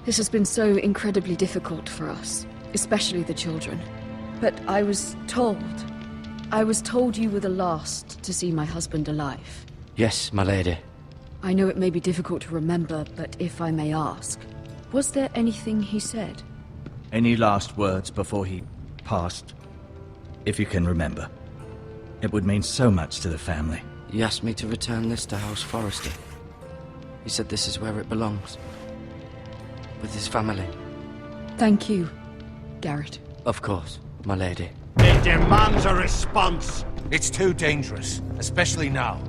This has been so incredibly difficult for us, especially the children. But I was told you were the last to see my husband alive. Yes, my lady. I know it may be difficult to remember, but if I may ask, was there anything he said? Any last words before he passed? If you can remember. It would mean so much to the family. He asked me to return this to House Forrester. He said this is where it belongs. With his family. Thank you, Garrett. Of course, my lady. It demands a response. It's too dangerous, especially now.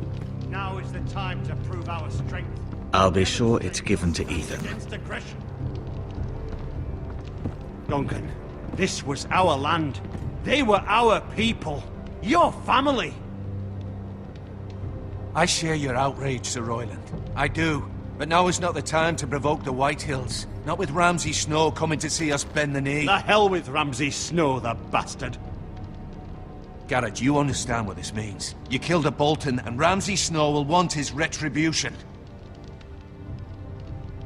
Now is the time to prove our strength. I'll be sure it's given to Ethan. Against aggression. Duncan, this was our land. They were our people. Your family. I share your outrage, Sir Royland. I do. But now is not the time to provoke the Whitehills. Not with Ramsay Snow coming to see us bend the knee. The hell with Ramsay Snow, the bastard. Garrett, you understand what this means. You killed a Bolton, and Ramsay Snow will want his retribution.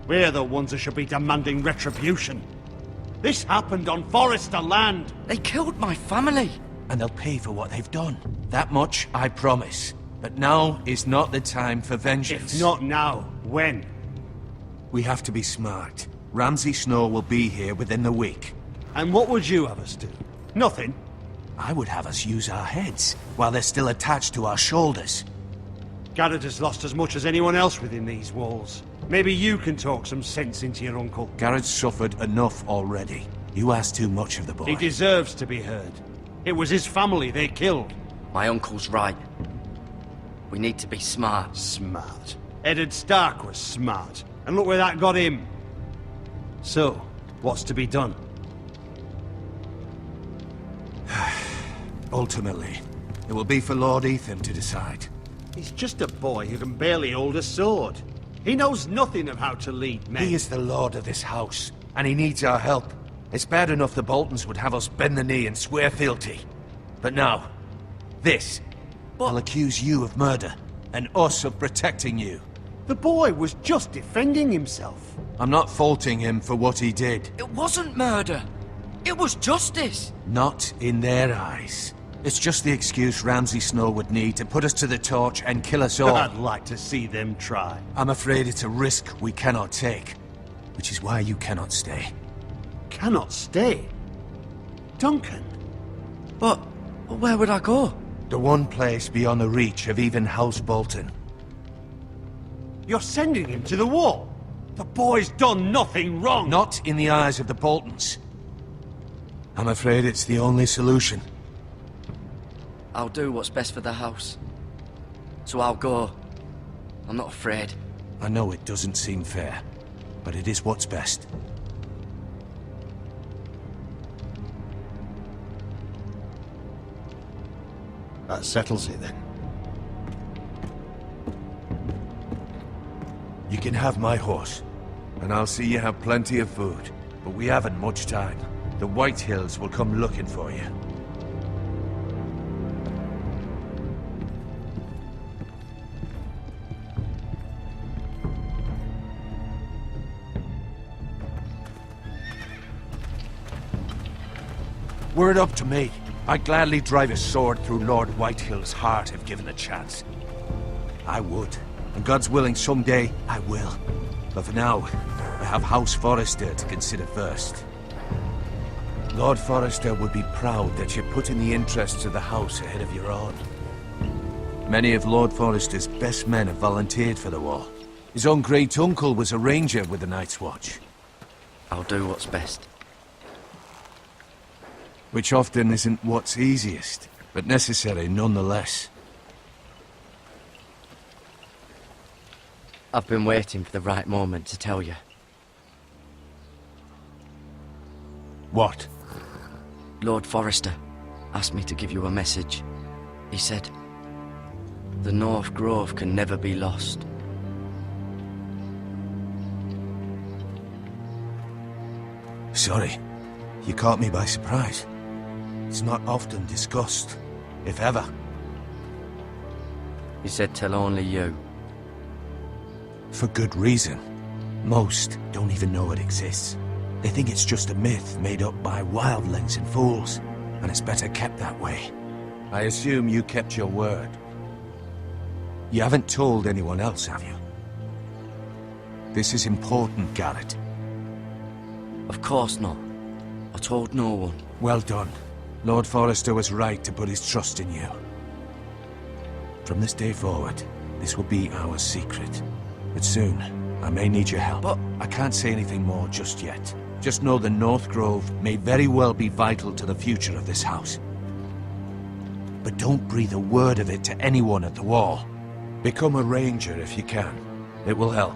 We're the ones who should be demanding retribution. This happened on Forrester land. They killed my family. And they'll pay for what they've done. That much, I promise. But now is not the time for vengeance. If not now, when? We have to be smart. Ramsay Snow will be here within the week. And what would you have us do? Nothing. I would have us use our heads, while they're still attached to our shoulders. Garrett has lost as much as anyone else within these walls. Maybe you can talk some sense into your uncle. Garrett's suffered enough already. You ask too much of the boy. He deserves to be heard. It was his family they killed. My uncle's right. We need to be smart. Smart. Eddard Stark was smart. And look where that got him. So, what's to be done? Ultimately, it will be for Lord Ethan to decide. He's just a boy who can barely hold a sword. He knows nothing of how to lead men. He is the lord of this house, and he needs our help. It's bad enough the Boltons would have us bend the knee and swear fealty. But now, this. I'll accuse you of murder, and us of protecting you. The boy was just defending himself. I'm not faulting him for what he did. It wasn't murder. It was justice. Not in their eyes. It's just the excuse Ramsay Snow would need to put us to the torch and kill us all. I'd like to see them try. I'm afraid it's a risk we cannot take, which is why you cannot stay. Cannot stay? Duncan? But where would I go? The one place beyond the reach of even House Bolton. You're sending him to the wall? The boy's done nothing wrong! Not in the eyes of the Boltons. I'm afraid it's the only solution. I'll do what's best for the house. So I'll go. I'm not afraid. I know it doesn't seem fair, but it is what's best. That settles it then. You can have my horse, and I'll see you have plenty of food. But we haven't much time. The Whitehills will come looking for you. Were it up to me, I'd gladly drive a sword through Lord Whitehill's heart if given a chance. I would, and God's willing someday I will. But for now, I have House Forrester to consider first. Lord Forrester would be proud that you're putting the interests of the house ahead of your own. Many of Lord Forrester's best men have volunteered for the war. His own great-uncle was a ranger with the Night's Watch. I'll do what's best. Which often isn't what's easiest, but necessary nonetheless. I've been waiting for the right moment to tell you. What? Lord Forrester asked me to give you a message. He said, the North Grove can never be lost. Sorry, you caught me by surprise. It's not often discussed, if ever. He said tell only you. For good reason. Most don't even know it exists. They think it's just a myth made up by wildlings and fools, and it's better kept that way. I assume you kept your word. You haven't told anyone else, have you? This is important, Garrett. Of course not. I told no one. Well done. Lord Forrester was right to put his trust in you. From this day forward, this will be our secret. But soon, I may need your help. But I can't say anything more just yet. Just know the North Grove may very well be vital to the future of this house. But don't breathe a word of it to anyone at the wall. Become a ranger if you can. It will help.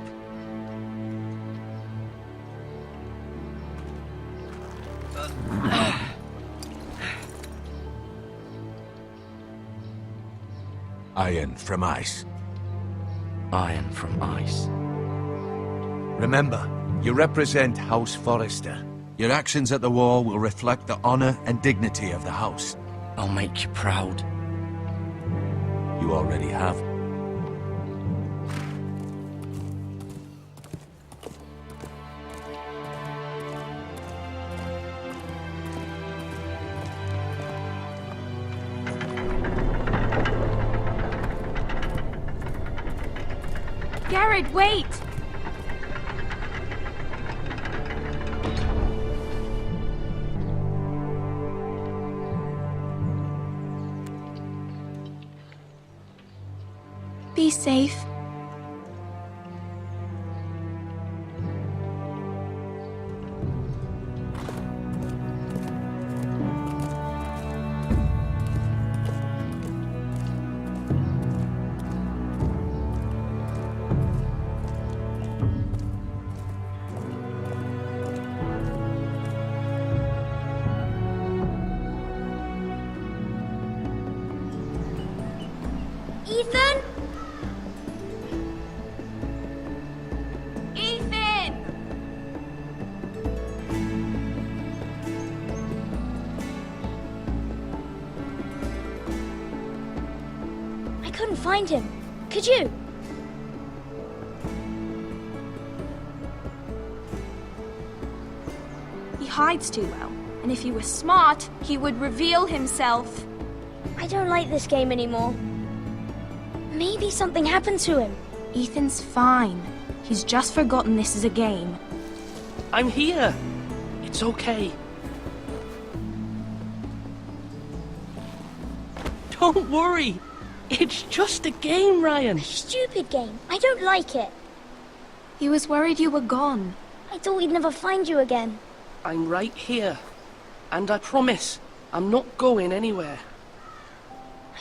Iron from ice. iron from ice. Remember, you represent House Forrester. Your actions at the wall will reflect the honor and dignity of the house. I'll make you proud. You already have. Garrett, wait! Be safe. Ethan? I couldn't find him. Could you? He hides too well, and if he were smart, he would reveal himself. I don't like this game anymore. Maybe something happened to him. Ethan's fine. He's just forgotten this is a game. I'm here. It's okay. Don't worry. It's just a game, Ryan. Stupid game. I don't like it. He was worried you were gone. I thought we'd never find you again. I'm right here. And I promise, I'm not going anywhere.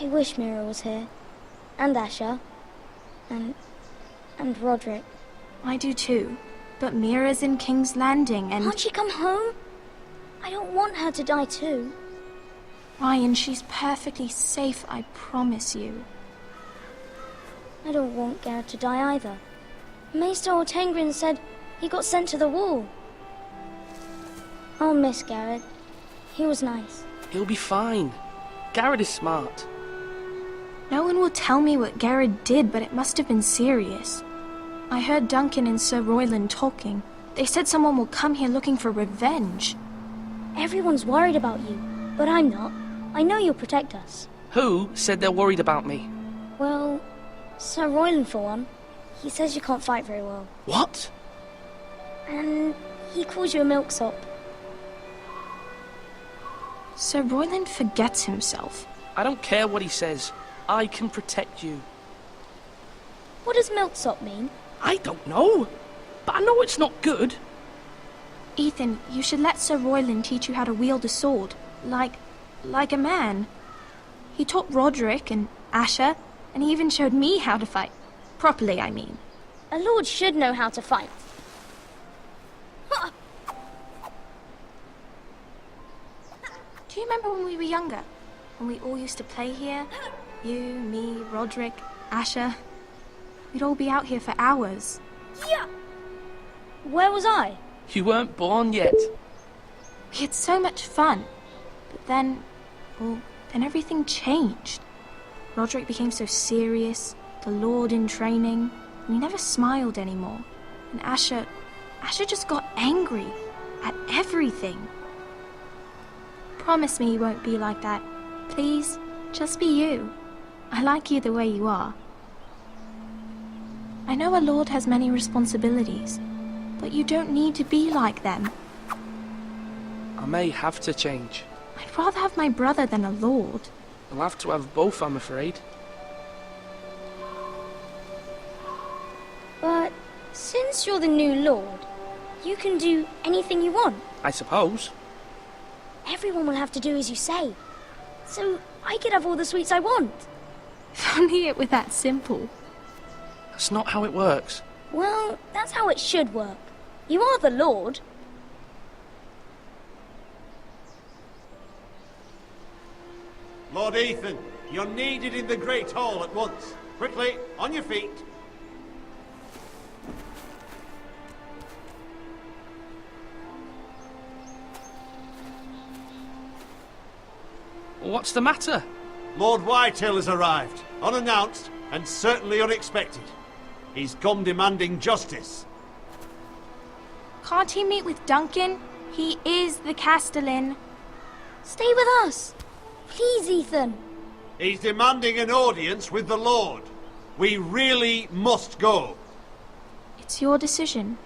I wish Mira was here. And Asher. And Roderick. I do too. But Mira's in King's Landing and... Can't she come home? I don't want her to die too. Ryan, she's perfectly safe, I promise you. I don't want Garrett to die either. Maester Ortengrin said he got sent to the wall. I'll miss Garrett. He was nice. He'll be fine. Garrett is smart. No one will tell me what Garrett did, but it must have been serious. I heard Duncan and Sir Royland talking. They said someone will come here looking for revenge. Everyone's worried about you, but I'm not. I know you'll protect us. Who said they're worried about me? Well, Sir Royland for one. He says you can't fight very well. What? And he calls you a milksop. Sir Royland forgets himself. I don't care what he says. I can protect you. What does milksop mean? I don't know. But I know it's not good. Ethan, you should let Sir Royland teach you how to wield a sword. Like a man. He taught Roderick and Asher, and he even showed me how to fight. Properly, I mean. A lord should know how to fight. Do you remember when we were younger? When we all used to play here? You, me, Roderick, Asher. We'd all be out here for hours. Yeah. Where was I? You weren't born yet. We had so much fun. But then everything changed. Roderick became so serious, the Lord in training, and he never smiled anymore. And Asher, Asher just got angry at everything. Promise me you won't be like that. Please, just be you. I like you the way you are. I know a lord has many responsibilities, but you don't need to be like them. I may have to change. I'd rather have my brother than a lord. I'll have to have both, I'm afraid. But since you're the new lord, you can do anything you want. I suppose. Everyone will have to do as you say. So I could have all the sweets I want. If only it were that simple. That's not how it works. Well, that's how it should work. You are the lord. Lord Ethan, you're needed in the Great Hall at once. Quickly, on your feet. What's the matter? Lord Whitehill has arrived, unannounced and certainly unexpected. He's come demanding justice. Can't he meet with Duncan? He is the Castellan. Stay with us. Please, Ethan. He's demanding an audience with the Lord. We really must go. It's your decision.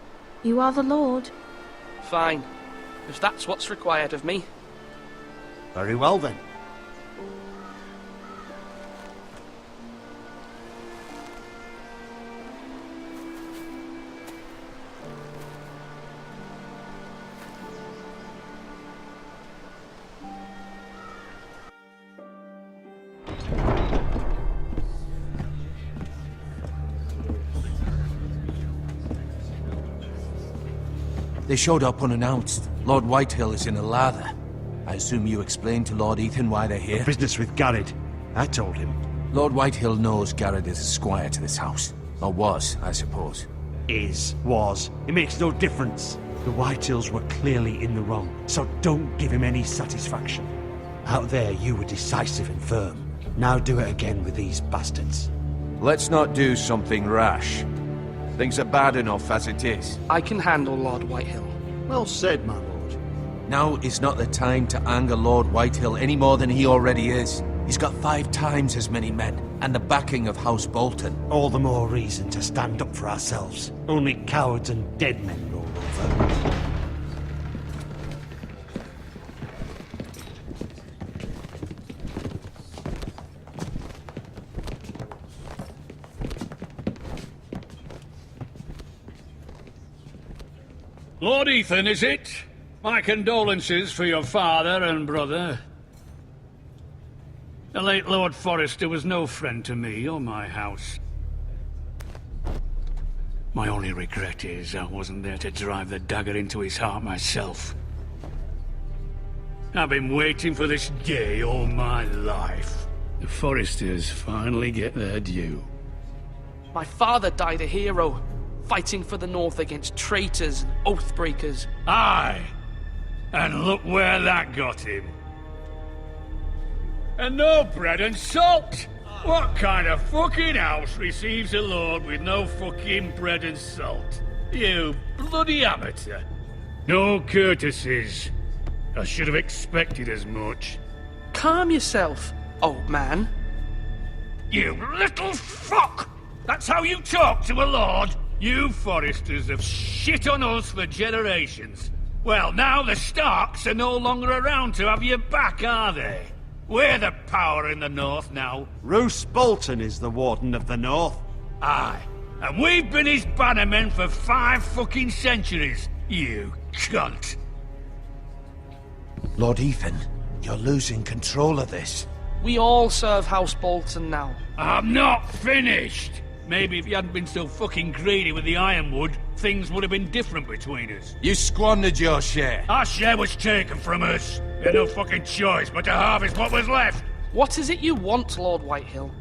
You are the lord. Fine. If that's what's required of me. Very well then. They showed up unannounced. Lord Whitehill is in a lather. I assume you explained to Lord Ethan why they're here? Business with Garrett. I told him. Lord Whitehill knows Garrett is a squire to this house. Or was, I suppose. Was. It makes no difference. The Whitehills were clearly in the wrong, so don't give him any satisfaction. Out there, you were decisive and firm. Now do it again with these bastards. Let's not do something rash. Things are bad enough as it is. I can handle Lord Whitehill. Well said, my lord. Now is not the time to anger Lord Whitehill any more than he already is. He's got 5 times as many men, and the backing of House Bolton. All the more reason to stand up for ourselves. Only cowards and dead men roll over. Lord Ethan, is it? My condolences for your father and brother. The late Lord Forrester was no friend to me or my house. My only regret is I wasn't there to drive the dagger into his heart myself. I've been waiting for this day all my life. The Forresters finally get their due. My father died a hero, fighting for the North against traitors and oathbreakers. Aye! And look where that got him. And no bread and salt! What kind of fucking house receives a lord with no fucking bread and salt? You bloody amateur. No courtesies. I should have expected as much. Calm yourself, old man. You little fuck! That's how you talk to a lord? You Forresters have shit on us for generations. Well, now the Starks are no longer around to have your back, are they? We're the power in the North now. Roose Bolton is the Warden of the North. Aye. And we've been his bannermen for 5 fucking centuries, you cunt. Lord Ethan, you're losing control of this. We all serve House Bolton now. I'm not finished! Maybe if you hadn't been so fucking greedy with the ironwood, things would have been different between us. You squandered your share. Our share was taken from us. We had no fucking choice but to harvest what was left. What is it you want, Lord Whitehill?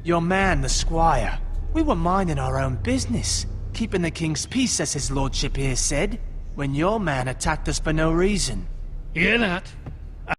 Your man, the squire. We were minding our own business, keeping the king's peace, as his lordship here said, when your man attacked us for no reason. Hear that?